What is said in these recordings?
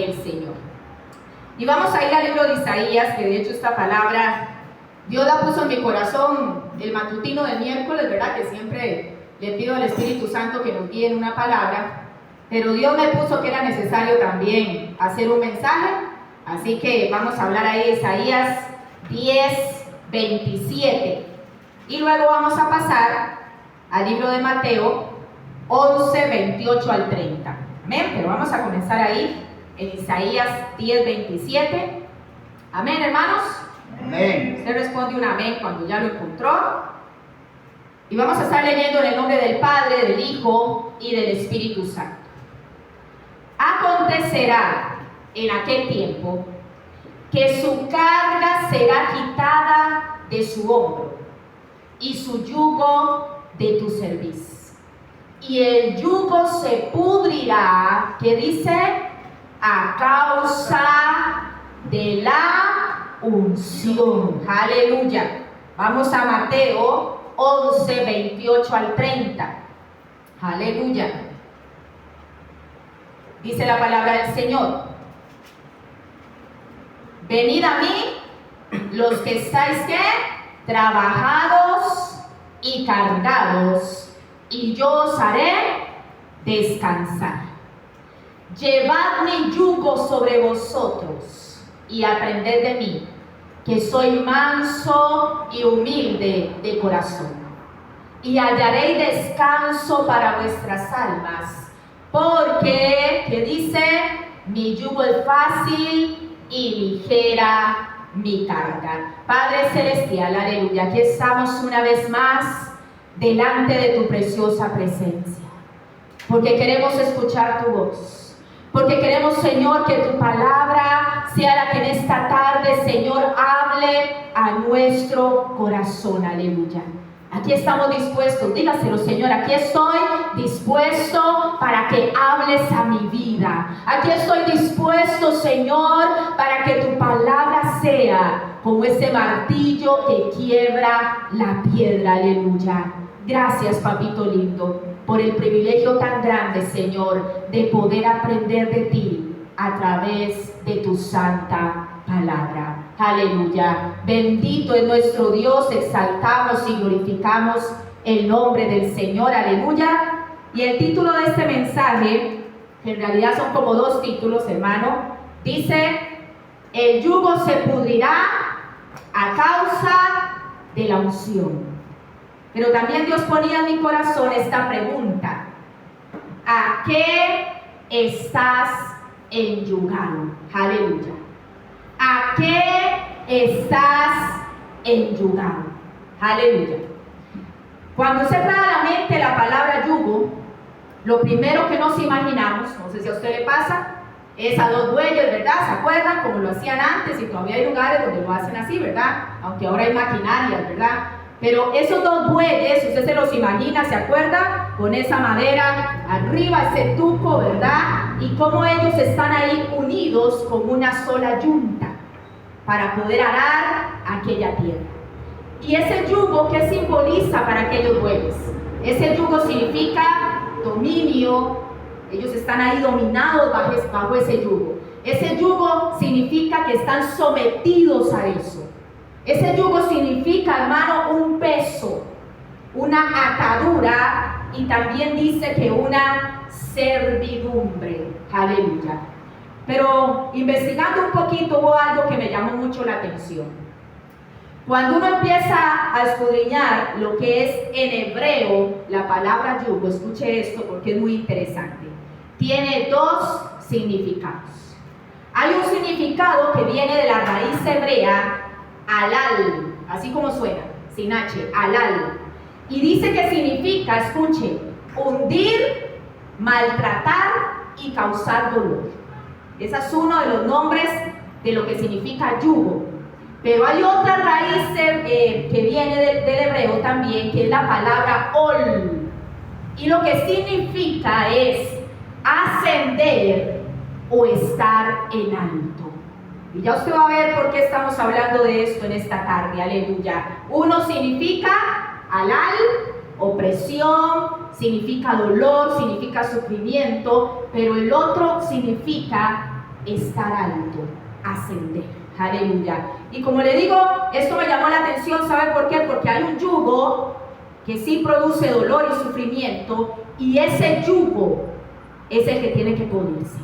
del Señor. Y vamos a ir al libro de Isaías, que de hecho esta palabra Dios la puso en mi corazón el matutino del miércoles, ¿verdad? Que siempre le pido al Espíritu Santo que nos guíe en una palabra, pero Dios me puso que era necesario también hacer un mensaje, así que vamos a hablar ahí de Isaías 10:27 y luego vamos a pasar al libro de Mateo 11:28 al 30. Amén, pero vamos a comenzar ahí en Isaías 10:27. Amén, hermanos. Amén. Usted responde un amén cuando ya lo encontró. Y vamos a estar leyendo en el nombre del Padre, del Hijo y del Espíritu Santo. Acontecerá en aquel tiempo que su carga será quitada de su hombro y su yugo de tu cerviz. Y el yugo se pudrirá, ¿qué dice? A causa de la unción. Aleluya. Vamos a Mateo 11:28 al 30. Aleluya. Dice la palabra del Señor: venid a mí los que estáis ¿qué? Trabajados y cargados, y yo os haré descansar. Llevad mi yugo sobre vosotros y aprended de mí, que soy manso y humilde de corazón, y hallaréis descanso para vuestras almas, porque, ¿qué dice? Mi yugo es fácil y ligera mi carga. Padre celestial, aleluya, aquí estamos una vez más delante de tu preciosa presencia, porque queremos escuchar tu voz. Porque queremos, Señor, que tu palabra sea la que en esta tarde, Señor, hable a nuestro corazón. Aleluya. Aquí estamos dispuestos. Dígaselo, Señor. Aquí estoy dispuesto para que hables a mi vida. Aquí estoy dispuesto, Señor, para que tu palabra sea como ese martillo que quiebra la piedra. Aleluya. Gracias, papito lindo, por el privilegio tan grande, Señor, de poder aprender de ti a través de tu santa palabra. Aleluya. Bendito es nuestro Dios, exaltamos y glorificamos el nombre del Señor. Aleluya. Y el título de este mensaje, que en realidad son como dos títulos, hermano, dice: el yugo se pudrirá a causa de la unción. Pero también Dios ponía en mi corazón esta pregunta: ¿a qué estás enyugado? Aleluya. ¿A qué estás enyugado? Aleluya. Cuando usted trae a la mente la palabra yugo, lo primero que nos imaginamos, no sé si a usted le pasa, es a dos bueyes, ¿verdad? ¿Se acuerdan? Como lo hacían antes, y todavía hay lugares donde lo hacen así, ¿verdad? Aunque ahora hay maquinarias, ¿verdad? Pero esos dos bueyes, usted se los imagina, ¿se acuerda? Con esa madera arriba, ese tuco, ¿verdad? Y cómo ellos están ahí unidos como una sola yunta para poder arar aquella tierra. Y ese yugo, ¿qué simboliza para aquellos bueyes? Ese yugo significa dominio. Ellos están ahí dominados bajo ese yugo. Ese yugo significa que están sometidos a eso. Ese yugo significa, hermano, un peso, una atadura, y también dice que una servidumbre. Aleluya. Pero investigando un poquito hubo algo que me llamó mucho la atención. Cuando uno empieza a escudriñar lo que es en hebreo la palabra yugo, escuche esto porque es muy interesante. Tiene dos significados. Hay un significado que viene de la raíz hebrea alal, así como suena, sin H, alal. Y dice que significa, escuche, hundir, maltratar y causar dolor. Ese es uno de los nombres de lo que significa yugo. Pero hay otra raíz que viene del hebreo también, que es la palabra ol. Y lo que significa es ascender o estar en alto. Y ya usted va a ver por qué estamos hablando de esto en esta tarde. Aleluya. Uno significa alal, opresión, significa dolor, significa sufrimiento, pero el otro significa estar alto, ascender. Aleluya. Y como le digo, esto me llamó la atención, ¿sabe por qué? Porque hay un yugo que sí produce dolor y sufrimiento, y ese yugo es el que tiene que pudrirse.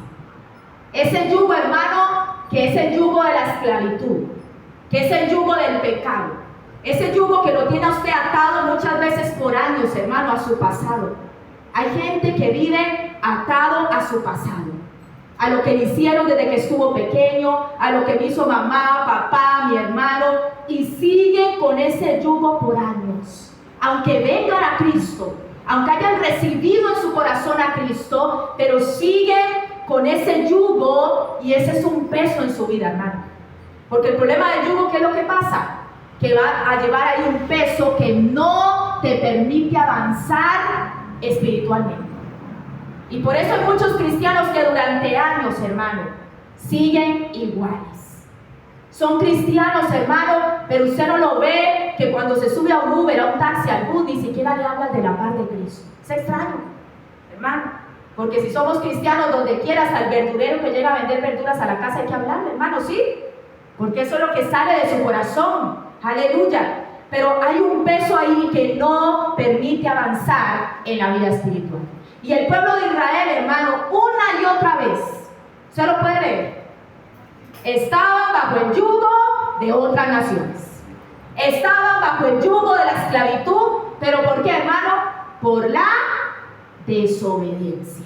Ese yugo, hermano, que es el yugo de la esclavitud, que es el yugo del pecado, ese yugo que lo tiene a usted atado muchas veces por años, hermano, a su pasado. Hay gente que vive atado a su pasado, a lo que le hicieron desde que estuvo pequeño, a lo que me hizo mamá, papá, mi hermano, y siguen con ese yugo por años. Aunque vengan a Cristo, aunque hayan recibido en su corazón a Cristo, pero siguen con ese yugo, y ese es un peso en su vida, hermano. Porque el problema del yugo, ¿qué es lo que pasa? Que va a llevar ahí un peso que no te permite avanzar espiritualmente. Y por eso hay muchos cristianos que durante años, hermano, siguen iguales. Son cristianos, hermano, pero usted no lo ve, que cuando se sube a un Uber, a un taxi, al bus, ni siquiera le hablan de la paz de Cristo. Es extraño, hermano, porque si somos cristianos, donde quieras, al verdurero que llega a vender verduras a la casa hay que hablarle, hermano, ¿sí? Porque eso es lo que sale de su corazón. Aleluya. Pero hay un peso ahí que no permite avanzar en la vida espiritual. Y el pueblo de Israel, hermano, una y otra vez, ¿se lo puede leer? Estaban bajo el yugo de otras naciones. Estaban bajo el yugo de la esclavitud. ¿Pero por qué, hermano? Por la desobediencia.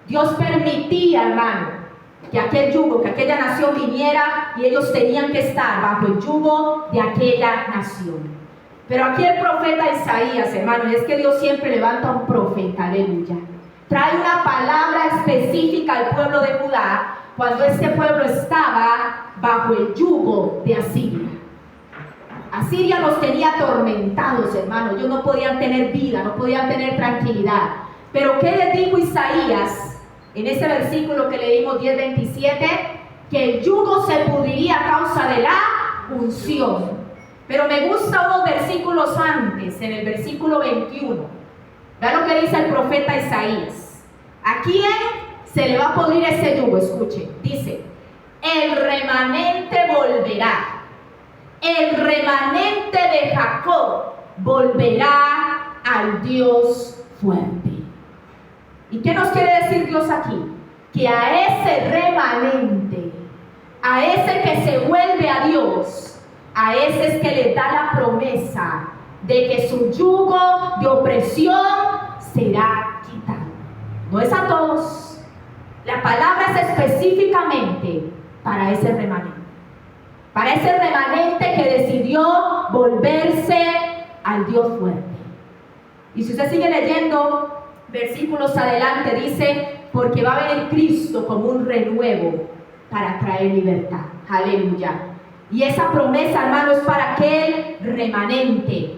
Dios permitía, hermano, que aquel yugo, que aquella nación viniera, y ellos tenían que estar bajo el yugo de aquella nación. Pero aquí el profeta Isaías, hermano, y es que Dios siempre levanta un profeta, aleluya, trae una palabra específica al pueblo de Judá cuando este pueblo estaba bajo el yugo de Asiria. Asiria los tenía atormentados, hermano. Ellos no podían tener vida, no podían tener tranquilidad. Pero ¿qué les dijo Isaías en ese versículo que leímos 10:27? Que el yugo se pudriría a causa de la unción. Pero me gusta unos versículos antes, en el versículo 21. Vean lo que dice el profeta Isaías. ¿A quién se le va a pudrir ese yugo? Escuchen, dice: el remanente volverá. El remanente de Jacob volverá al Dios fuerte. ¿Y qué nos quiere decir Dios aquí? Que a ese remanente, a ese que se vuelve a Dios, a ese es que le da la promesa de que su yugo de opresión será quitado. No es a todos. La palabra es específicamente para ese remanente. Para ese remanente que decidió volverse al Dios fuerte. Y si usted sigue leyendo versículos adelante, dice: porque va a venir Cristo como un renuevo para traer libertad. Aleluya. Y esa promesa, hermano, es para aquel remanente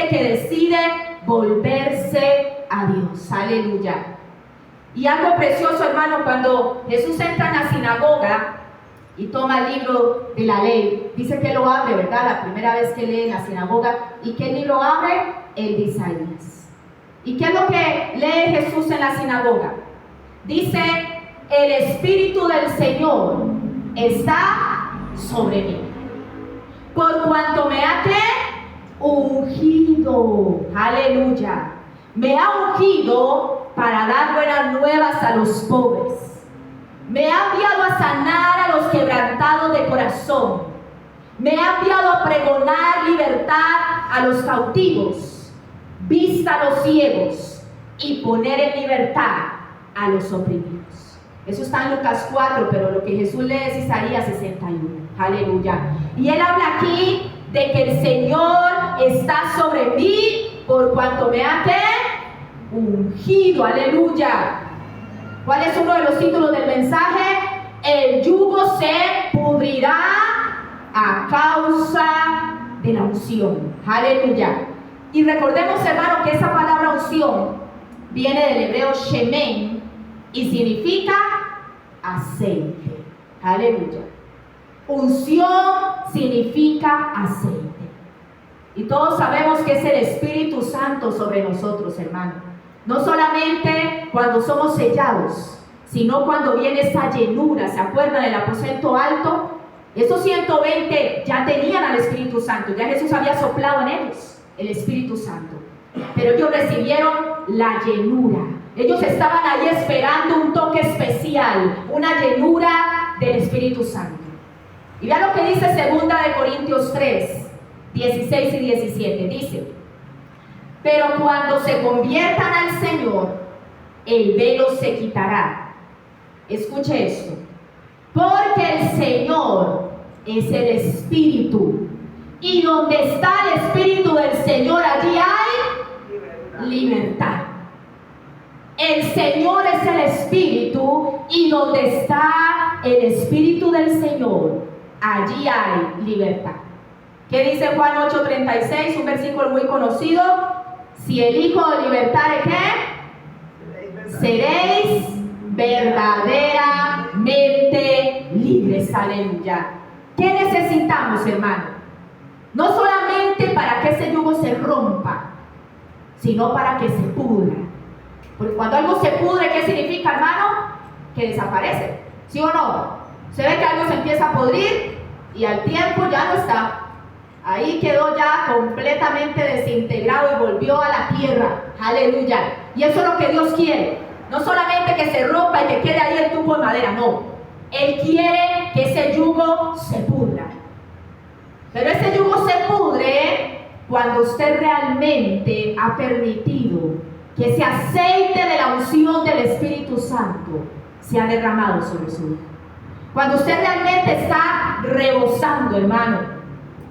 que decide volverse a Dios. Aleluya. Y algo precioso, hermano, cuando Jesús entra en la sinagoga y toma el libro de la ley, dice que lo abre, ¿verdad? La primera vez que lee en la sinagoga. ¿Y qué libro abre? El de Isaías. ¿Y qué es lo que lee Jesús en la sinagoga? Dice: el Espíritu del Señor está sobre mí, por cuanto me ha ungido. Aleluya. Me ha ungido para dar buenas nuevas a los pobres. Me ha enviado a sanar a los quebrantados de corazón. Me ha enviado a pregonar libertad a los cautivos, vista a los ciegos, y poner en libertad a los oprimidos. Eso está en Lucas 4, pero lo que Jesús lee es Isaías 61. Aleluya. Y él habla aquí de que el Señor está sobre mí por cuanto me ha ungido. Aleluya. ¿Cuál es uno de los títulos del mensaje? El yugo se pudrirá a causa de la unción. Aleluya. Y recordemos, hermano, que esa palabra unción viene del hebreo shemen y significa aceite. Aleluya. Unción significa aceite. Y todos sabemos que es el Espíritu Santo sobre nosotros, hermano. No solamente cuando somos sellados, sino cuando viene esa llenura. ¿Se acuerdan del aposento alto? Esos 120 ya tenían al Espíritu Santo, ya Jesús había soplado en ellos el Espíritu Santo, pero ellos recibieron la llenura. Ellos estaban ahí esperando un toque especial, una llenura del Espíritu Santo. Y vean lo que dice 2 Corintios 3, 16 y 17. Dice: pero cuando se conviertan al Señor, el velo se quitará. Escuche esto. Porque el Señor es el Espíritu, y donde está el Espíritu del Señor, allí hay libertad. El Señor es el Espíritu, y donde está el Espíritu del Señor, allí hay libertad. ¿Qué dice Juan 8:36? Un versículo muy conocido. Si el Hijo de libertad, ¿qué? Seréis verdaderamente libres. Aleluya. ¿Qué necesitamos, hermano? No solamente para que ese yugo se rompa, sino para que se pudra. Porque cuando algo se pudre, ¿qué significa, hermano? Que desaparece. ¿Sí o no? Se ve que algo se empieza a podrir y al tiempo ya no está. Ahí quedó ya completamente desintegrado y volvió a la tierra. Aleluya. Y eso es lo que Dios quiere. No solamente que se rompa y que quede ahí el tubo de madera, no. Él quiere que ese yugo se pudra. Pero ese yugo se pudre cuando usted realmente ha permitido que ese aceite de la unción del Espíritu Santo se ha derramado sobre su vida. Cuando usted realmente está rebosando, hermano.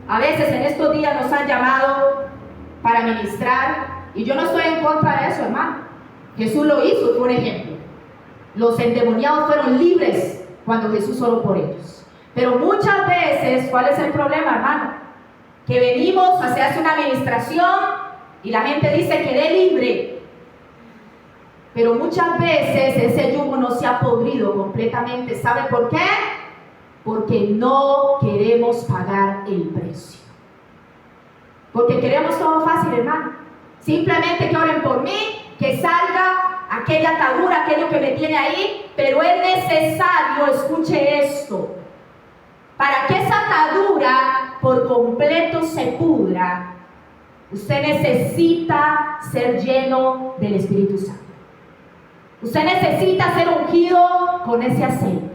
A veces en estos días nos han llamado para ministrar, y yo no estoy en contra de eso, hermano. Jesús lo hizo, por ejemplo. Los endemoniados fueron libres cuando Jesús oró por ellos. Pero muchas veces, ¿cuál es el problema, hermano? Que venimos, se hace una administración y la gente dice quedé libre. Pero muchas veces ese yugo no se ha podrido completamente. ¿Sabe por qué? Porque no queremos pagar el precio. Porque queremos todo fácil, hermano. Simplemente que oren por mí, que salga aquella atadura, aquello que me tiene ahí. Pero es necesario, escuche esto, para que esa atadura por completo se pudra, usted necesita ser lleno del Espíritu Santo. Usted necesita ser ungido con ese aceite.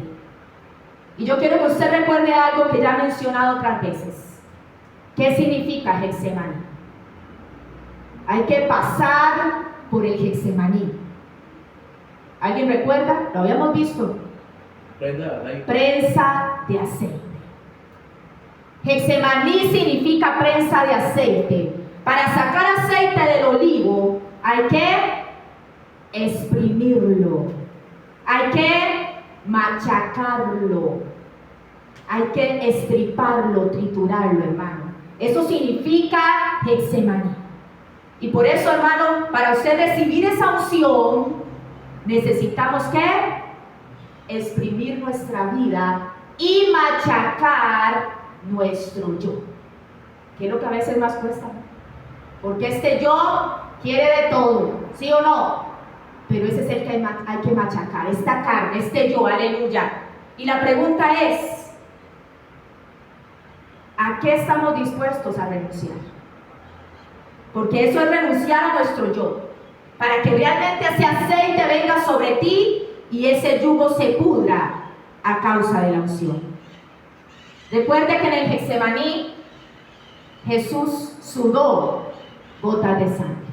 Y yo quiero que usted recuerde algo que ya he mencionado otras veces. ¿Qué significa Getsemaní? Hay que pasar por el Getsemaní. ¿Alguien recuerda? Lo habíamos visto. Prensa de aceite. Getsemaní significa prensa de aceite. Para sacar aceite del olivo hay que exprimirlo. Hay que machacarlo, hay que estriparlo, triturarlo, hermano. Eso significa Getsemaní. Y por eso, hermano, para usted recibir esa unción, necesitamos que exprimir nuestra vida y machacar nuestro yo. Que es lo que a veces más cuesta, ¿no? Porque este yo quiere de todo, ¿sí o no? Pero ese es el que hay que machacar, esta carne, este yo, aleluya. Y la pregunta es, ¿a qué estamos dispuestos a renunciar? Porque eso es renunciar a nuestro yo, para que realmente ese aceite venga sobre ti y ese yugo se pudra a causa de la unción. Recuerde que en el Getsemaní Jesús sudó gotas de sangre.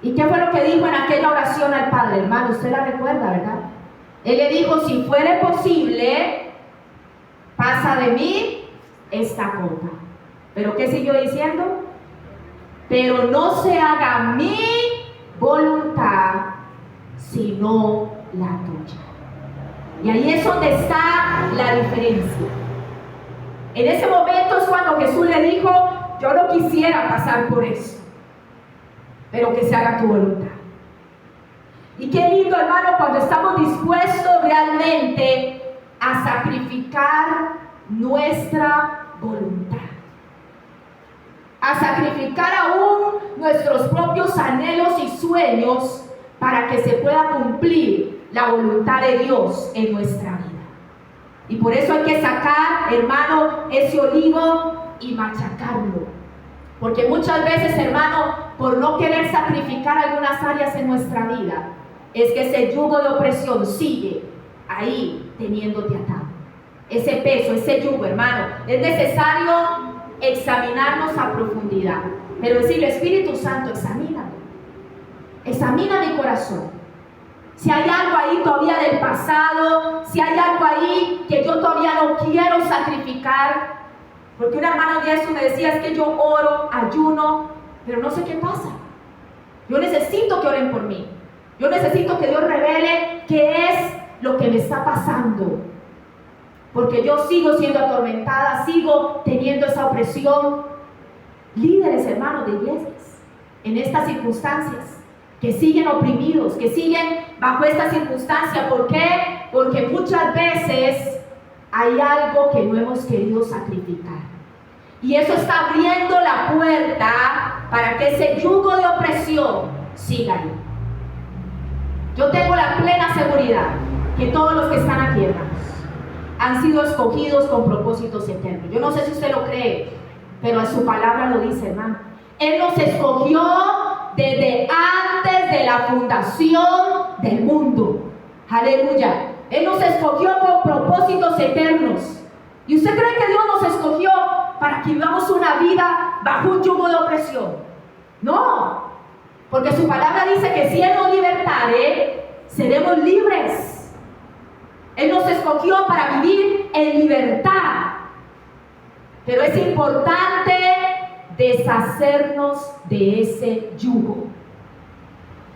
¿Y qué fue lo que dijo en aquella oración al Padre, hermano? Usted la recuerda, ¿verdad? Él le dijo, si fuere posible, pasa de mí esta copa. ¿Pero qué siguió diciendo? Pero no se haga mi voluntad, sino la tuya. Y ahí es donde está la diferencia. En ese momento es cuando Jesús le dijo, yo no quisiera pasar por eso, pero que se haga tu voluntad. Y qué lindo, hermano, cuando estamos dispuestos realmente a sacrificar nuestra voluntad, a sacrificar aún nuestros propios anhelos y sueños para que se pueda cumplir la voluntad de Dios en nuestra vida. Y por eso hay que sacar, hermano, ese olivo y machacarlo. Porque muchas veces, hermano, por no querer sacrificar algunas áreas en nuestra vida, es que ese yugo de opresión sigue ahí teniéndote atado. Ese peso, ese yugo, hermano, es necesario examinarnos a profundidad. Pero decirle, Espíritu Santo, examíname. Examina mi corazón. Si hay algo ahí todavía del pasado, si hay algo ahí que yo todavía no quiero sacrificar. Porque un hermano de eso me decía, es que yo oro, ayuno, pero no sé qué pasa. Yo necesito que oren por mí. Yo necesito que Dios revele qué es lo que me está pasando. Porque yo sigo siendo atormentada, sigo teniendo esa opresión. Líderes, hermanos de iglesias, en estas circunstancias, que siguen oprimidos, que siguen bajo esta circunstancia. ¿Por qué? Porque muchas veces hay algo que no hemos querido sacrificar. Y eso está abriendo la puerta para que ese yugo de opresión siga ahí. Yo tengo la plena seguridad que todos los que están aquí, hermanos, han sido escogidos con propósitos eternos. Yo no sé si usted lo cree, pero su palabra lo dice, hermano. Él nos escogió desde antes de la fundación del mundo. Aleluya. Él nos escogió con propósitos eternos. ¿Y usted cree que Dios nos escogió para que vivamos una vida bajo un yugo de opresión? No, porque su palabra dice que si Él nos libertare, seremos libres. Él nos escogió para vivir en libertad. Pero es importante deshacernos de ese yugo.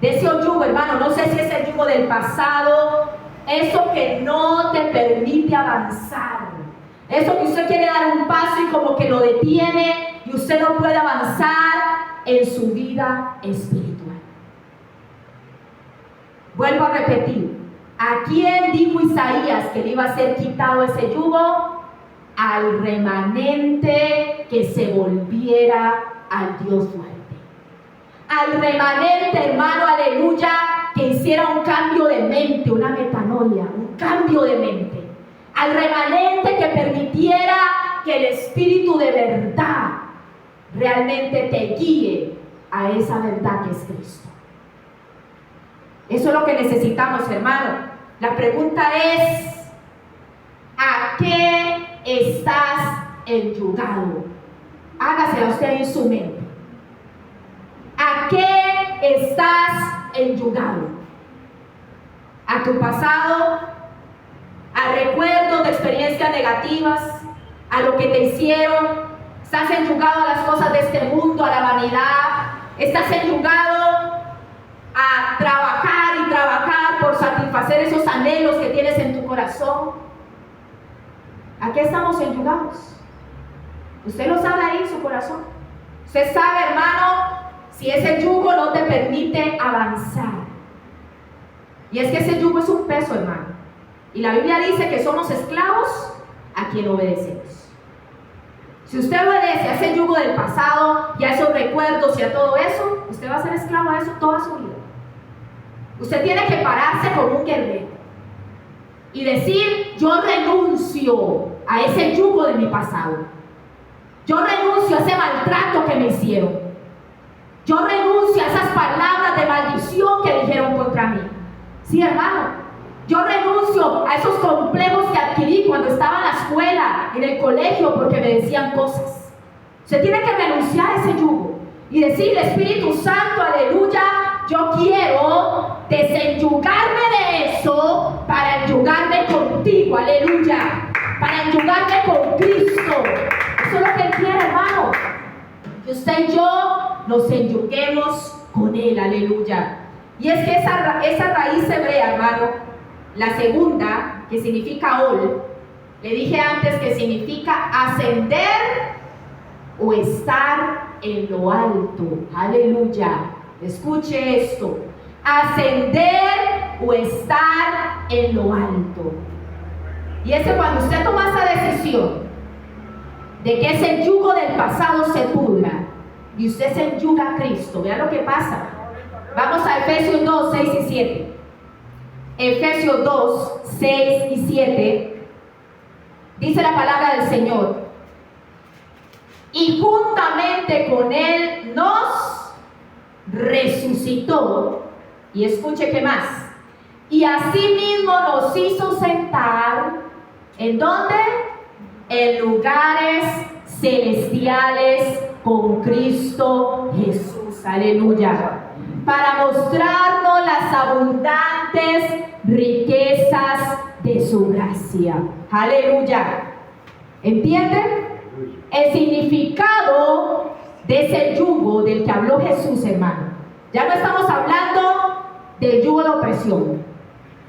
De ese yugo, hermano, no sé si es el yugo del pasado, eso que no te permite avanzar. Eso que usted quiere dar un paso y como que lo detiene y usted no puede avanzar en su vida espiritual. Vuelvo a repetir. ¿A quién dijo Isaías que le iba a ser quitado ese yugo? Al remanente que se volviera al Dios fuerte. Al remanente, hermano, aleluya, que hiciera un cambio de mente, una metanoia, un cambio de mente. Al remanente que permitiera que el Espíritu de verdad realmente te guíe a esa verdad que es Cristo. Eso es lo que necesitamos, hermano. La pregunta es, ¿a qué estás enyugado? Hágasela usted en su mente. ¿A qué estás enyugado? ¿A tu pasado? ¿A recuerdos de experiencias negativas? ¿A lo que te hicieron? ¿Estás enyugado a las cosas de este mundo, a la vanidad? ¿Estás enyugado a trabajar y trabajar por satisfacer esos anhelos que tienes en tu corazón? ¿A qué estamos enyugados? Usted lo sabe ahí en su corazón. Usted sabe, hermano, si ese yugo no te permite avanzar. Y es que ese yugo es un peso, hermano. Y la Biblia dice que somos esclavos a quien obedecemos. Si usted obedece a ese yugo del pasado y a esos recuerdos y a todo eso, usted va a ser esclavo de eso toda su vida. Usted tiene que pararse como un guerrero y decir, yo renuncio a ese yugo de mi pasado. Yo renuncio a ese maltrato que me hicieron. Yo renuncio a esas palabras de maldición que dijeron contra mí. Sí, hermano. Yo renuncio a esos complejos que adquirí cuando estaba en la escuela, en el colegio, porque me decían cosas. Usted tiene que renunciar a ese yugo y decirle, Espíritu Santo, aleluya, yo quiero desenyugarme de eso para enyugarme contigo, aleluya, para enyugarme con Cristo. Eso es lo que Él quiere, hermano, que usted y yo nos enyuguemos con Él, aleluya. Y es que esa raíz hebrea, hermano, la segunda, que significa ol, le dije antes que significa ascender o estar en lo alto. Aleluya. Escuche esto. Ascender o estar en lo alto. Y es que cuando usted toma esa decisión de que ese yugo del pasado se pudra y usted se enyuga a Cristo, vea lo que pasa. Vamos a Efesios 2, 6 y 7. Efesios 2, 6 y 7, dice la palabra del Señor: y juntamente con Él nos resucitó, y escuche qué más, y asimismo nos hizo sentar, ¿en dónde? En lugares celestiales con Cristo Jesús, aleluya, para mostrarnos las abundantes riquezas de su gracia, aleluya. ¿Entienden? El significado de ese yugo del que habló Jesús, hermano. Ya no estamos hablando del yugo de opresión.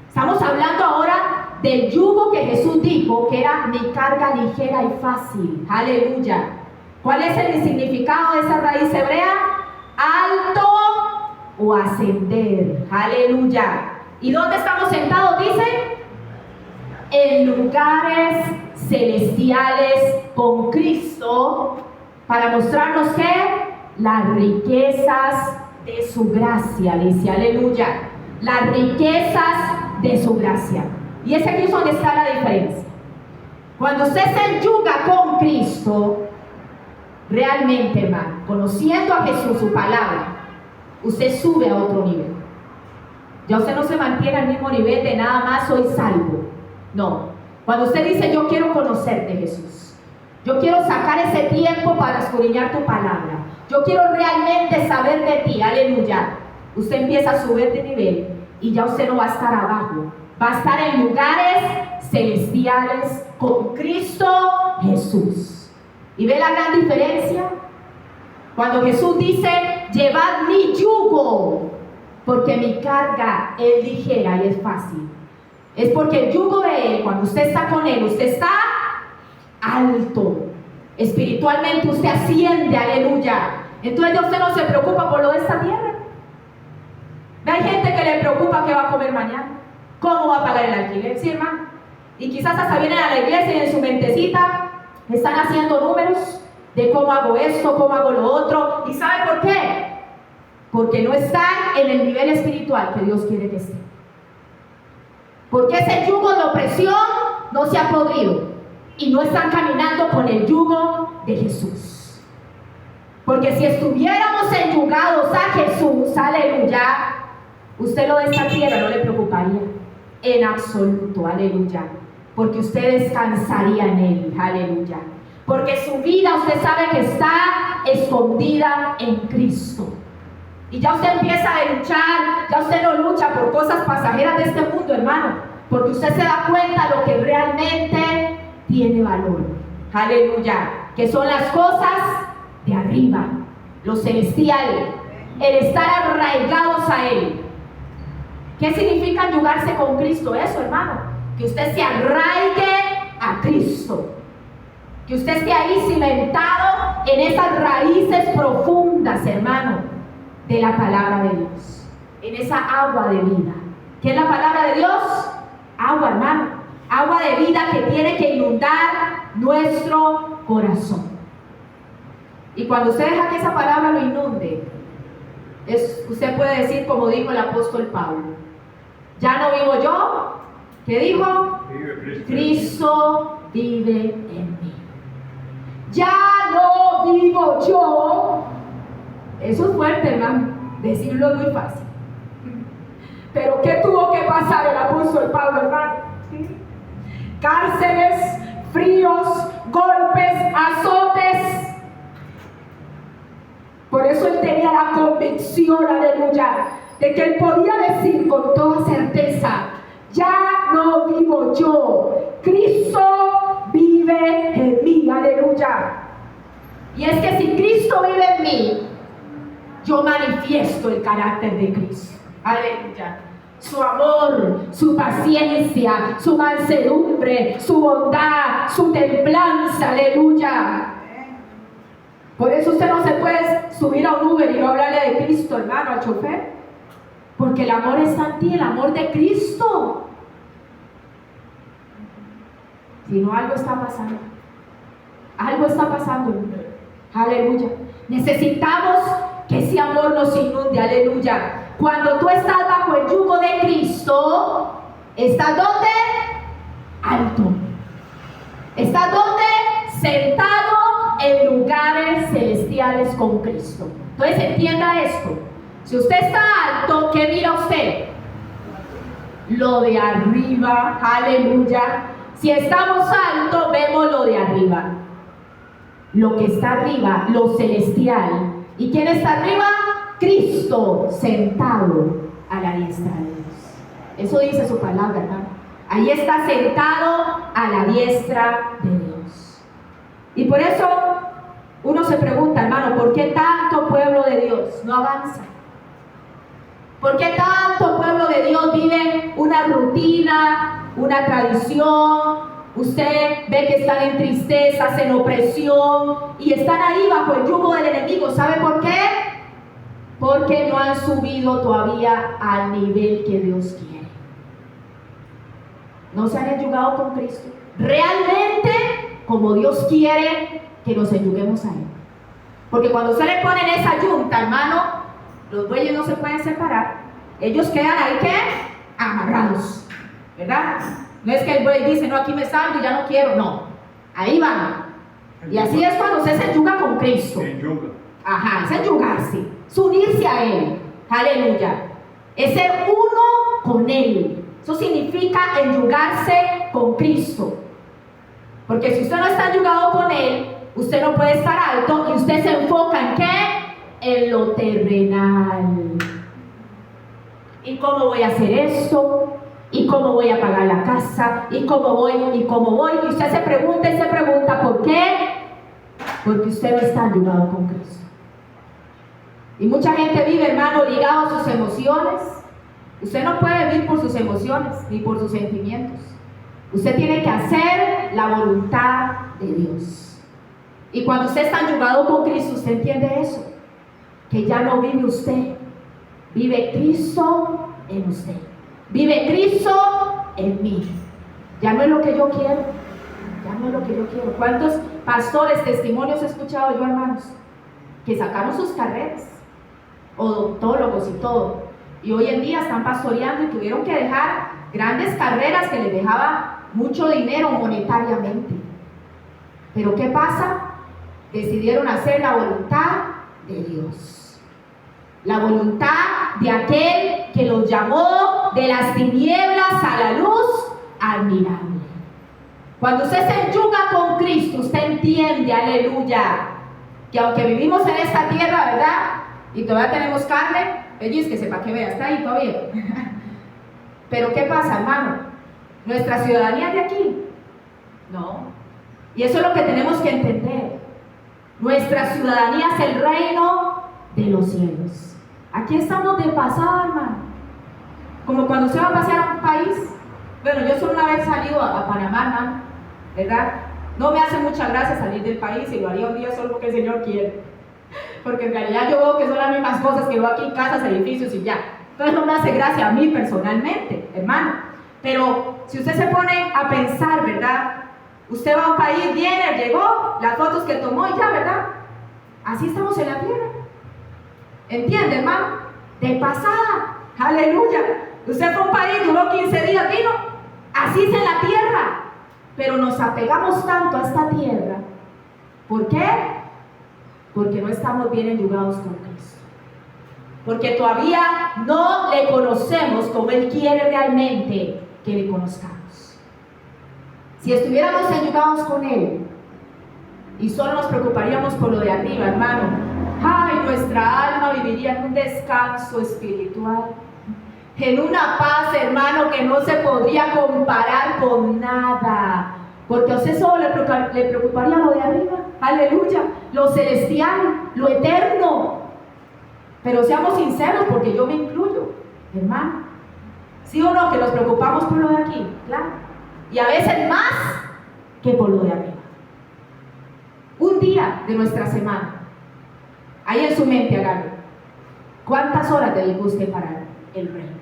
Estamos hablando ahora del yugo que Jesús dijo que era mi carga ligera y fácil. Aleluya. ¿Cuál es el significado de esa raíz hebrea? Alto o ascender. Aleluya. ¿Y dónde estamos sentados? Dice: en lugares celestiales con Cristo, para mostrarnos que las riquezas de su gracia, dice, aleluya, las riquezas de su gracia. Y es aquí donde está la diferencia. Cuando usted se enyuga con Cristo, realmente, hermano, conociendo a Jesús, su palabra, usted sube a otro nivel. Ya usted no se mantiene al mismo nivel de nada más soy salvo. No. Cuando usted dice yo quiero conocerte, Jesús, yo quiero sacar ese tiempo para escudriñar tu palabra, yo quiero realmente saber de ti, aleluya, usted empieza a subir de nivel y ya usted no va a estar abajo, va a estar en lugares celestiales con Cristo Jesús. ¿Y ve la gran diferencia? Cuando Jesús dice llevad mi yugo, porque mi carga es ligera y es fácil, es porque el yugo de Él, cuando usted está con Él, usted está alto. Espiritualmente usted asciende, aleluya. Entonces ya usted no se preocupa por lo de esta tierra. Hay gente que le preocupa qué va a comer mañana, cómo va a pagar el alquiler, ¿sí, hermano? Y quizás hasta vienen a la iglesia y en su mentecita están haciendo números de cómo hago esto, cómo hago lo otro. ¿Y sabe por qué? Porque no están en el nivel espiritual que Dios quiere que estén. Porque ese yugo de opresión no se ha podrido y no están caminando con el yugo de Jesús. Porque si estuviéramos enyugados a Jesús, aleluya, usted lo de esta tierra no le preocuparía en absoluto, aleluya, porque usted descansaría en Él, aleluya, porque su vida usted sabe que está escondida en Cristo. Y ya usted empieza a luchar, ya usted no lucha por cosas pasajeras de este mundo, hermano, porque usted se da cuenta de lo que realmente tiene valor, aleluya, que son las cosas de arriba, lo celestial, el estar arraigados a Él. ¿Qué significa enyugarse con Cristo? Eso, hermano, que usted se arraigue a Cristo, que usted esté ahí cimentado en esas raíces profundas, hermano, de la palabra de Dios, en esa agua de vida. ¿Qué es la palabra de Dios? Agua, hermano, agua de vida que tiene que inundar nuestro corazón. Y cuando usted deja que esa palabra lo inunde, usted puede decir como dijo el apóstol Pablo: ya no vivo yo, ¿qué dijo? Cristo vive en mí. Ya no vivo yo. Eso es fuerte, hermano, decirlo es muy fácil. Pero ¿qué tuvo que pasar el apóstol Pablo, hermano? Cárceles, fríos, golpes, azotes. Por eso él tenía la convicción, aleluya, de que él podía decir con toda certeza: ya no vivo yo, Cristo vive en mí, aleluya. Y es que si Cristo vive en mí, yo manifiesto el carácter de Cristo, aleluya. Su amor, su paciencia, su mansedumbre, su bondad, su templanza, aleluya. Por eso usted no se puede subir a un Uber y no hablarle de Cristo, hermano, al chofer, porque el amor está en ti, el amor de Cristo. Si no, algo está pasando. Algo está pasando, aleluya. Necesitamos que ese amor nos inunde, aleluya. Cuando tú estás bajo el yugo de Cristo, ¿Estás dónde? Alto. ¿Estás dónde? Sentado en lugares celestiales con Cristo. Entonces entienda esto. Si usted está alto, ¿qué mira usted? Lo de arriba. Aleluya. Si estamos altos, vemos lo de arriba. Lo que está arriba, lo celestial. ¿Y quién está arriba? Cristo, sentado a la diestra de Dios. Eso dice su palabra, hermano. Ahí está sentado a la diestra de Dios. Y por eso uno se pregunta, hermano, ¿por qué tanto pueblo de Dios no avanza? ¿Por qué tanto pueblo de Dios vive una rutina, una tradición? Usted ve que están en tristezas, en opresión y están ahí bajo el yugo del enemigo. ¿Sabe por qué? Porque no han subido todavía al nivel que Dios quiere. No se han enyugado con Cristo realmente como Dios quiere que nos enyuguemos a Él. Porque cuando se le pone en esa yunta, hermano, los bueyes no se pueden separar. Ellos quedan ahí, ¿qué? Amarrados, ¿verdad? No es que el buey dice, no, aquí me salgo y ya no quiero. No, ahí van. Y así es cuando usted se enyuga con Cristo. Ajá, es enyugarse, es unirse a Él. Aleluya. Es ser uno con Él. Eso significa enyugarse con Cristo. Porque si usted no está enyugado con Él, usted no puede estar alto y usted se enfoca ¿en qué? En lo terrenal. ¿Y cómo voy a hacer esto? ¿Y cómo voy a pagar la casa? ¿Y cómo voy? ¿Y cómo voy? Y usted se pregunta ¿por qué? Porque usted no está enyugado con Cristo. Y mucha gente vive, hermano, ligado a sus emociones. Usted no puede vivir por sus emociones ni por sus sentimientos. Usted tiene que hacer la voluntad de Dios. Y cuando usted está enyugado con Cristo, usted entiende eso. Que ya no vive usted. Vive Cristo en usted. Vive Cristo en mí. Ya no es lo que yo quiero. Ya no es lo que yo quiero. ¿Cuántos pastores, testimonios he escuchado yo, hermanos? Que sacaron sus carreras. Odontólogos y todo. Y hoy en día están pastoreando y tuvieron que dejar grandes carreras que les dejaba mucho dinero monetariamente. Pero ¿qué pasa? Decidieron hacer la voluntad de Dios. La voluntad de aquel que los llamó de las tinieblas a la luz admirable. Cuando usted se enyuga con Cristo, usted entiende, aleluya, que aunque vivimos en esta tierra, ¿verdad? Y todavía tenemos carne, pellizquese para que vea, está ahí todavía. Pero ¿qué pasa, hermano? ¿Nuestra ciudadanía es de aquí? No. Y eso es lo que tenemos que entender. Nuestra ciudadanía es el reino de los cielos. Aquí estamos de pasada, hermano. Como cuando usted va a pasear a un país. Bueno, yo solo una vez he salido a Panamá, hermano, ¿verdad? No me hace mucha gracia salir del país y lo haría un día solo porque el Señor quiere. Porque en realidad yo veo que son las mismas cosas que veo aquí en casas, edificios y ya. Entonces no me hace gracia a mí personalmente, hermano. Pero si usted se pone a pensar, ¿verdad? Usted va a un país, viene, llegó, las fotos que tomó y ya, ¿verdad? Así estamos en la tierra. ¿Entiende, hermano? De pasada. Aleluya. Usted fue a un país, duró 15 días, vino. Así es en la tierra. Pero nos apegamos tanto a esta tierra. ¿Por qué? Porque no estamos bien enyugados con Cristo. Porque todavía no le conocemos como Él quiere realmente que le conozcamos. Si estuviéramos enyugados con Él y solo nos preocuparíamos por lo de arriba, hermano, ay, nuestra alma viviría en un descanso espiritual, en una paz, hermano, que no se podría comparar con nada. Porque a usted solo le preocuparía lo de arriba, aleluya, lo celestial, lo eterno. Pero seamos sinceros, porque yo me incluyo, hermano. ¿Sí o no? Que nos preocupamos por lo de aquí, claro. Y a veces más que por lo de arriba. Un día de nuestra semana, ahí en su mente, hágalo. ¿Cuántas horas dedicó usted para el reino?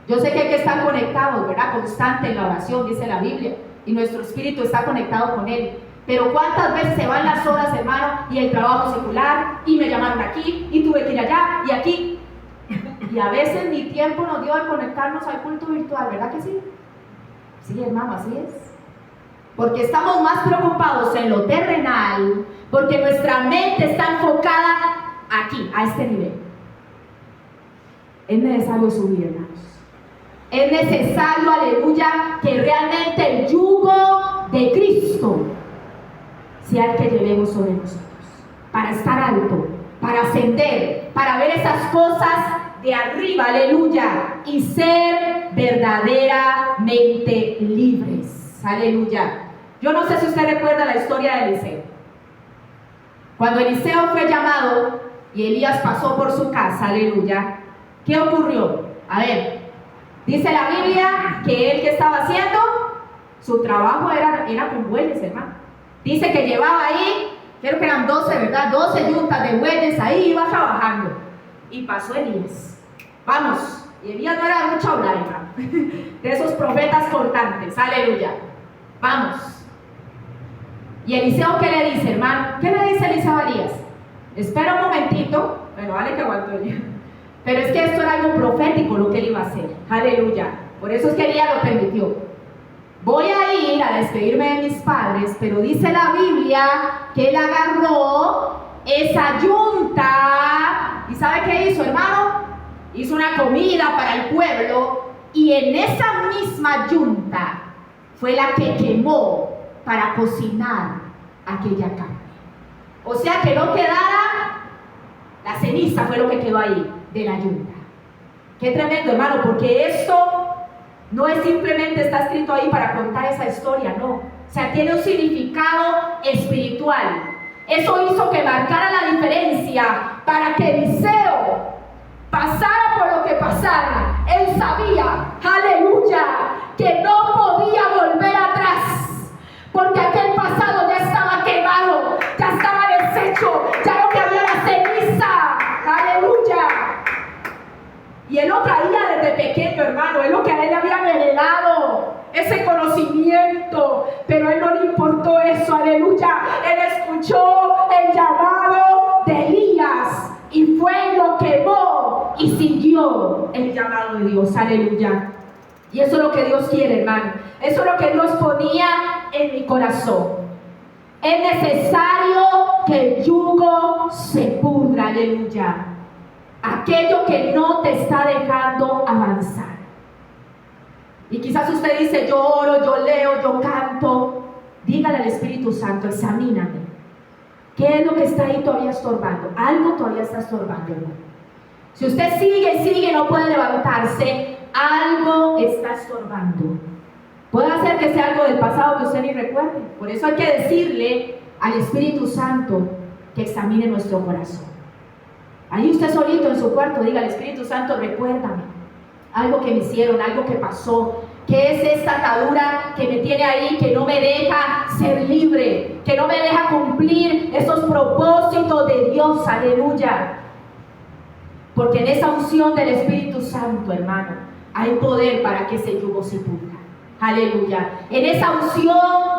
Yo sé que hay que estar conectados, ¿verdad? Constante en la oración, dice la Biblia. Y nuestro espíritu está conectado con Él. Pero ¿cuántas veces se van las horas, hermano? Y el trabajo secular, y me llamaron aquí, y tuve que ir allá, y aquí. Y a veces ni tiempo nos dio de conectarnos al culto virtual, ¿verdad que sí? Sí, hermano, así es. Porque estamos más preocupados en lo terrenal, porque nuestra mente está enfocada aquí, a este nivel. Es necesario subir, hermanos. Es necesario, aleluya, que realmente el yugo de Cristo sea el que llevemos sobre nosotros, para estar alto, para ascender, para ver esas cosas de arriba, aleluya, y ser verdaderamente libres, aleluya. Yo no sé si usted recuerda la historia de Eliseo. Cuando Eliseo fue llamado y Elías pasó por su casa, aleluya, ¿qué ocurrió? A ver, dice la Biblia que él, ¿qué estaba haciendo? Su trabajo era con bueyes, hermano. Dice que llevaba ahí, creo que eran 12, ¿verdad? 12 yuntas de bueyes, ahí iba trabajando. Y pasó Elías. Vamos, y Elías no era de mucho hablar, hermano. De esos profetas cortantes, aleluya. Vamos. Y Eliseo, ¿qué le dice, hermano? ¿Qué le dice Eliseo a Elías? Espera un momentito. Bueno, vale que aguantó ya. Pero es que esto era algo profético lo que él iba a hacer. Aleluya. Por eso es que Elías lo permitió. Voy a ir a despedirme de mis padres, pero dice la Biblia que él agarró esa yunta. ¿Y sabe qué hizo, hermano? Hizo una comida para el pueblo y en esa misma yunta fue la que quemó para cocinar aquella carne. O sea que no quedara, la ceniza fue lo que quedó ahí de la yunta. Qué tremendo, hermano, porque esto no es simplemente está escrito ahí para contar esa historia, no. O sea, tiene un significado espiritual. Eso hizo que marcara la diferencia para que Eliseo pasara por lo que pasara. Él sabía, aleluya, que no podía volver atrás. Porque aquel pasado ya estaba quemado, ya estaba deshecho, ya no había la ceniza, aleluya. Y él lo traía desde pequeño, hermano, es lo que a él le habían heredado, ese conocimiento, pero a él no le importó eso, aleluya. Él escuchó el llamado de Elías y fue y lo quemó y siguió el llamado de Dios, aleluya. Y eso es lo que Dios quiere, hermano. Eso es lo que Dios ponía en mi corazón. Es necesario que el yugo se pudra, aleluya. Aquello que no te está dejando avanzar. Y quizás usted dice, yo oro, yo leo, yo canto. Dígale al Espíritu Santo, examíname. ¿Qué es lo que está ahí todavía estorbando? Algo todavía está estorbando, hermano. Si usted sigue y sigue y no puede levantarse, algo está estorbando. Puede ser que sea algo del pasado que usted ni recuerde. Por eso hay que decirle al Espíritu Santo que examine nuestro corazón. Ahí usted solito en su cuarto, diga al Espíritu Santo, recuérdame algo que me hicieron, algo que pasó. ¿Qué es esta atadura que me tiene ahí, que no me deja ser libre, que no me deja cumplir esos propósitos de Dios? Aleluya. Porque en esa unción del Espíritu Santo, hermano, hay poder para que ese yugo se pudra. Aleluya. En esa unción,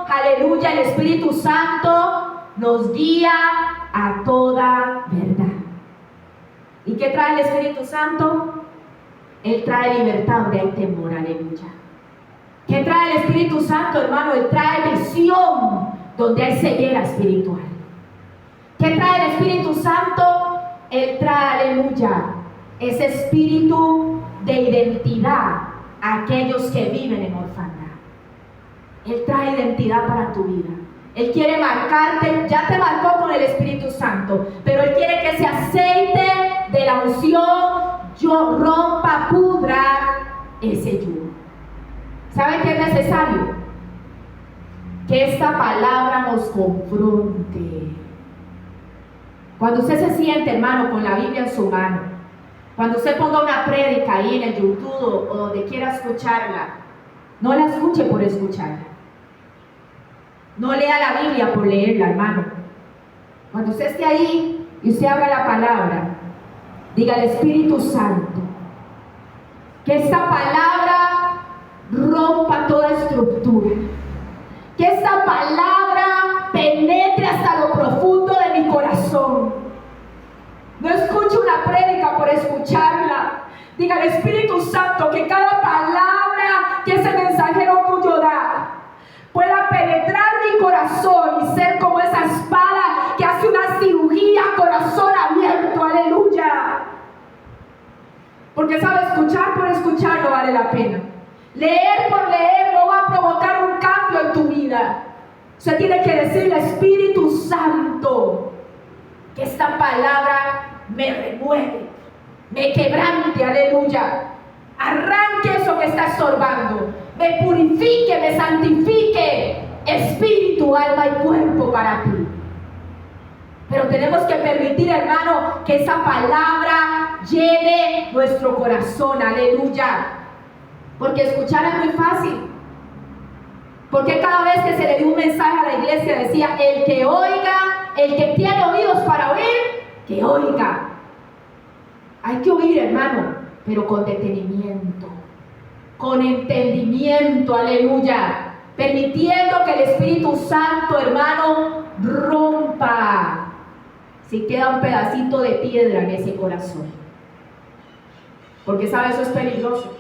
aleluya, el Espíritu Santo nos guía a toda verdad. ¿Y qué trae el Espíritu Santo? Él trae libertad donde hay temor, aleluya. ¿Qué trae el Espíritu Santo, hermano? Él trae visión donde hay ceguera espiritual. ¿Qué trae el Espíritu Santo? Él trae, aleluya, ese espíritu de identidad a aquellos que viven en orfandad. Él trae identidad para tu vida. Él quiere marcarte, ya te marcó con el Espíritu Santo, pero Él quiere que ese aceite de la unción rompa, pudra ese yugo. ¿Saben qué es necesario? Que esta palabra nos confronte. Cuando usted se siente, hermano, con la Biblia en su mano, cuando usted ponga una prédica ahí en el YouTube o donde quiera escucharla, no la escuche por escucharla. No lea la Biblia por leerla, hermano. Cuando usted esté ahí y usted abra la palabra, diga al Espíritu Santo, que esta palabra rompa toda estructura, que esta palabra penetre hasta lo profundo de mi corazón. No escuche una prédica por escucharla, Porque sabe, escuchar por escuchar no vale la pena. Leer por leer no va a provocar un cambio en tu vida. Usted tiene que decirle, Espíritu Santo, que esta palabra me renueve, me quebrante, aleluya. Arranque eso que está estorbando, me purifique, me santifique, espíritu, alma y cuerpo para ti. Pero tenemos que permitir, hermano, que esa palabra llene nuestro corazón, aleluya. Porque escuchar es muy fácil. Porque cada vez que se le dio un mensaje a la iglesia decía, el que oiga, el que tiene oídos para oír, que oiga. Hay que oír, hermano, pero con detenimiento, con entendimiento, aleluya, permitiendo que el Espíritu Santo, hermano, rompa si queda un pedacito de piedra en ese corazón. Porque sabe, eso es peligroso.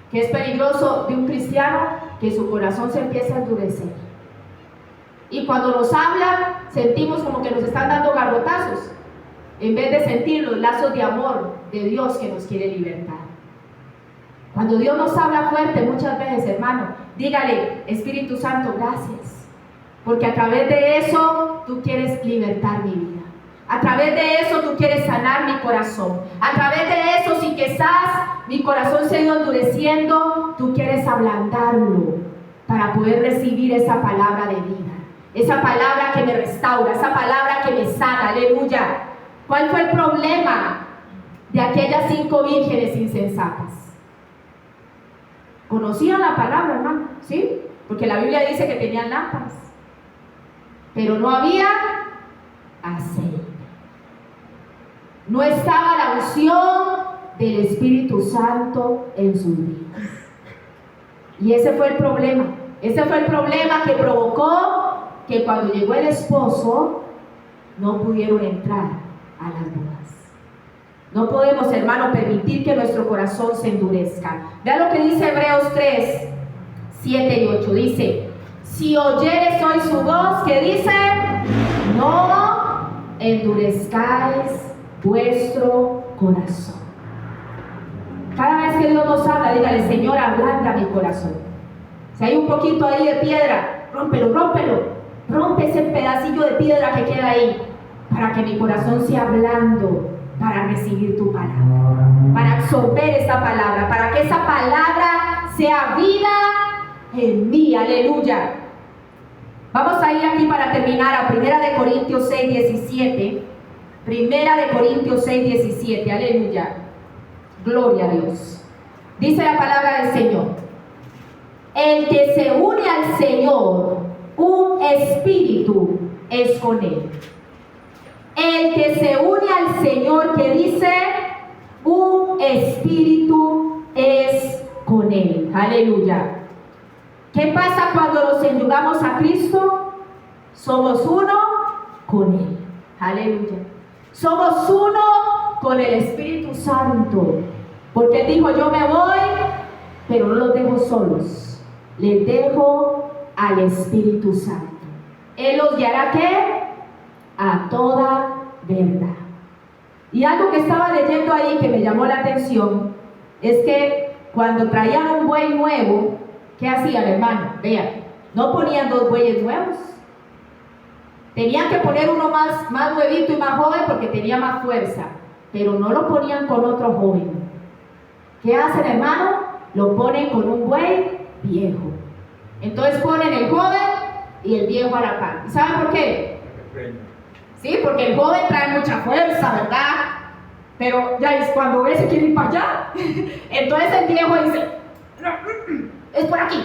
¿Qué es peligroso de un cristiano? Que su corazón se empieza a endurecer. Y cuando nos hablan, sentimos como que nos están dando garrotazos, en vez de sentir los lazos de amor de Dios que nos quiere libertar. Cuando Dios nos habla fuerte, muchas veces, hermano, dígale, Espíritu Santo, gracias. Porque a través de eso, tú quieres libertar mi vida. A través de eso, tú quieres sanar mi corazón. A través de eso, si quizás mi corazón se ha ido endureciendo, tú quieres ablandarlo para poder recibir esa palabra de vida. Esa palabra que me restaura, esa palabra que me sana, aleluya. ¿Cuál fue el problema de aquellas 5 vírgenes insensatas? Conocían la palabra, hermano, ¿sí? Porque la Biblia dice que tenían lámparas, pero no había aceite. No estaba la unción del Espíritu Santo en sus vidas. Y ese fue el problema. Ese fue el problema que provocó que cuando llegó el esposo, no pudieron entrar a las bodas. No podemos, hermano, permitir que nuestro corazón se endurezca. Vea lo que dice Hebreos 3, 7 y 8. Dice, si oyeres hoy su voz, que dice, no endurezcáis vuestro corazón. Cada vez que Dios nos habla, dígale, Señor, ablanda mi corazón. Si hay un poquito ahí de piedra, rómpelo, rómpelo. Rompe ese pedacillo de piedra que queda ahí, para que mi corazón sea blando, para recibir tu palabra, para absorber esa palabra, para que esa palabra sea vida en mí, aleluya. Vamos a ir aquí para terminar a 1 Corintios 6, 17. 1 Corintios 6, 17, aleluya. Gloria a Dios. Dice la palabra del Señor: el que se une al Señor, un espíritu es con Él. El que se une al Señor, que dice, un espíritu es con Él. Aleluya. ¿Qué pasa cuando nos enyugamos a Cristo? Somos uno con Él. Aleluya. Somos uno con el Espíritu Santo. Porque Él dijo, yo me voy, pero no los dejo solos. Les dejo al Espíritu Santo. Él los guiará, ¿qué? A toda verdad. Y algo que estaba leyendo ahí que me llamó la atención es que cuando traían un buey nuevo, ¿qué hacían, hermano? Vean, no ponían 2 bueyes nuevos. Tenían que poner uno más nuevito y más joven porque tenía más fuerza, pero no lo ponían con otro joven. ¿Qué hacen, hermano? Lo ponen con un buey viejo. Entonces ponen el joven y el viejo a la par. ¿Y saben por qué? Sí, porque el joven trae mucha fuerza, ¿verdad? Pero ya es cuando ve se quiere ir para allá. Entonces el viejo dice, no, es por aquí.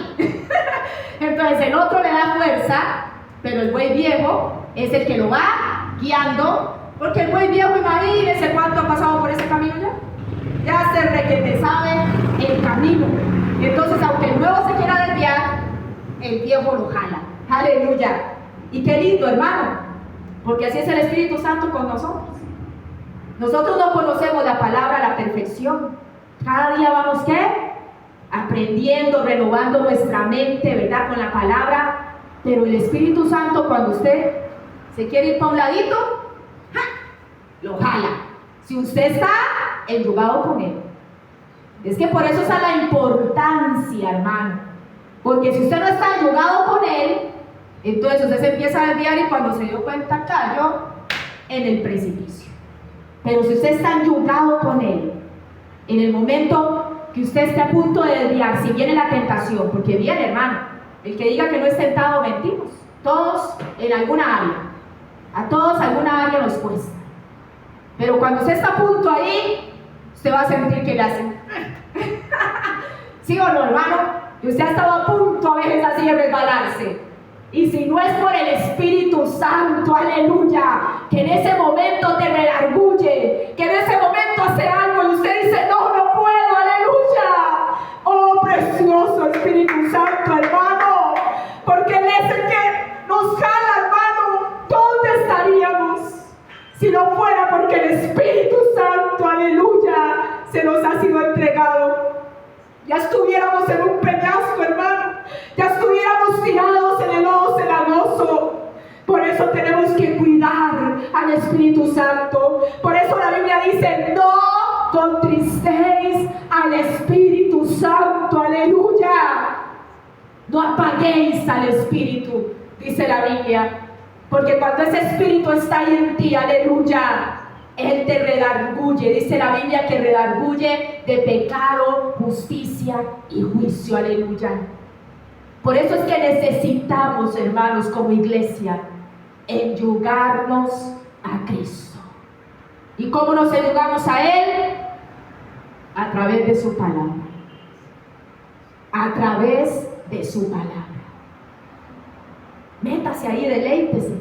Entonces el otro le da fuerza, pero el buey viejo es el que lo va guiando, porque el buey viejo, imagínense cuánto ha pasado por ese camino ya. Ya se requete sabe el camino. Entonces, aunque el nuevo se quiera desviar, el viejo lo jala. Aleluya. Y qué lindo, hermano, porque así es el Espíritu Santo con nosotros. Nosotros no conocemos la palabra a la perfección. Cada día vamos, ¿qué? Aprendiendo, renovando nuestra mente, ¿verdad? Con la palabra. Pero el Espíritu Santo, cuando usted se quiere ir para un ladito, ¡ja!, lo jala. Si usted está enyugado con Él. Es que por eso está la importancia, hermano. Porque si usted no está enyugado con Él, entonces usted se empieza a desviar y cuando se dio cuenta cayó en el precipicio. Pero si usted está enyugado con Él, en el momento que usted esté a punto de desviar, si viene la tentación, porque viene, hermano, el que diga que no es tentado, mentimos. Todos en alguna área, a todos alguna área nos cuesta. Pero cuando usted está a punto ahí, usted va a sentir que le hacen ¿sí o no, hermano? Y usted ha estado a punto a veces así de resbalarse. Y si no es por el Espíritu Santo, aleluya, que en ese momento te redarguye, que en ese momento hace algo y usted dice, no, no puedo, aleluya. Oh, precioso Espíritu Santo, hermano, porque Él es el que nos jala, hermano. ¿Dónde estaríamos si no fuera porque el Espíritu Santo, aleluya, se nos ha sido entregado? Ya estuviéramos en un peñasco, hermano. Ya estuviéramos tirados en el lodo cenagoso. Por eso tenemos que cuidar al Espíritu Santo. Por eso la Biblia dice, no contristéis al Espíritu Santo. Aleluya. No apaguéis al Espíritu, dice la Biblia. Porque cuando ese Espíritu está ahí en ti, aleluya, Él te redarguye. Dice la Biblia que redarguye de pecado, justicia y juicio. Aleluya. Por eso es que necesitamos, hermanos, como iglesia, enyugarnos a Cristo. ¿Y cómo nos enyugamos a Él? A través de su palabra. A través de su palabra. Métase ahí, deleítese.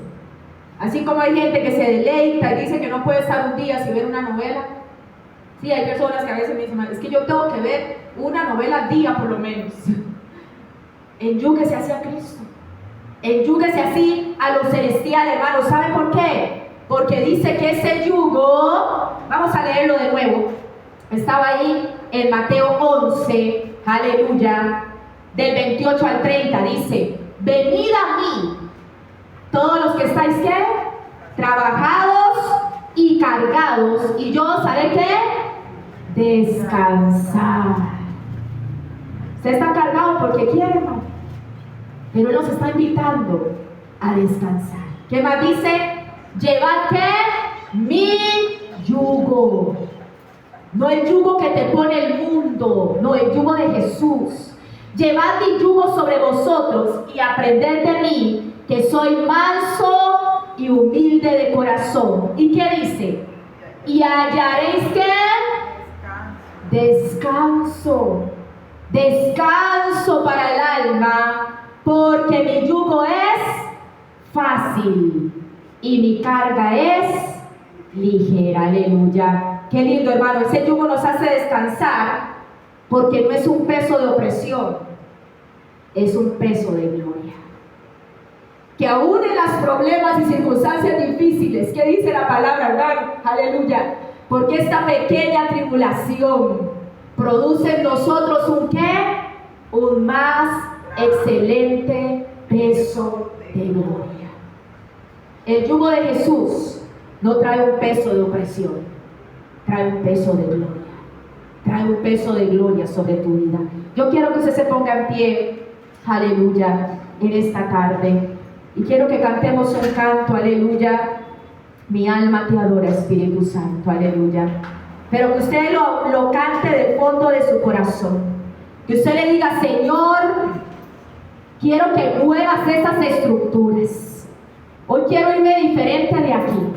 Así como hay gente que se deleita y dice que no puede estar un día sin ver una novela. Sí, hay personas que a veces me dicen, es que yo tengo que ver una novela al día por lo menos. Enyúguese hacia Cristo. Enyúguese así a lo celestial, hermanos. ¿Sabe por qué? Porque dice que ese yugo, vamos a leerlo de nuevo. Estaba ahí en Mateo 11, aleluya, del 28 al 30, dice, venid a mí, todos los que estáis, ¿qué? Trabajados y cargados, y yo os haré, ¿qué? Descansar. Usted está cargado porque quiere, hermano, pero Él nos está invitando a descansar. ¿Qué más dice? Llevad, ¿qué? Mi yugo. No el yugo que te pone el mundo, no, el yugo de Jesús. Llevad mi yugo sobre vosotros y aprended de mí, que soy manso y humilde de corazón. ¿Y qué dice? Y hallaréis, ¿qué? Descanso. Descanso para el alma, porque mi yugo es fácil y mi carga es ligera. Aleluya. Qué lindo, hermano. Ese yugo nos hace descansar porque no es un peso de opresión, es un peso de gloria. Que aún en los problemas y circunstancias difíciles, ¿qué dice la palabra, hermano? Aleluya. Porque esta pequeña tribulación produce en nosotros un ¿qué? Un más excelente peso de gloria. El yugo de Jesús no trae un peso de opresión, trae un peso de gloria. Trae un peso de gloria sobre tu vida. Yo quiero que usted se ponga en pie, aleluya, en esta tarde. Y quiero que cantemos un canto, aleluya. Mi alma te adora, Espíritu Santo, aleluya. Pero que usted lo cante del fondo de su corazón. Que usted le diga, Señor, quiero que muevas esas estructuras. Hoy quiero irme diferente de aquí.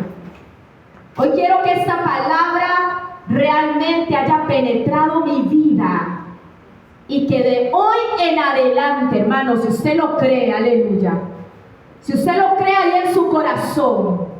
Hoy quiero que esta palabra realmente haya penetrado mi vida. Y que de hoy en adelante, hermanos, si usted lo cree, aleluya. Si usted lo cree ahí en su corazón,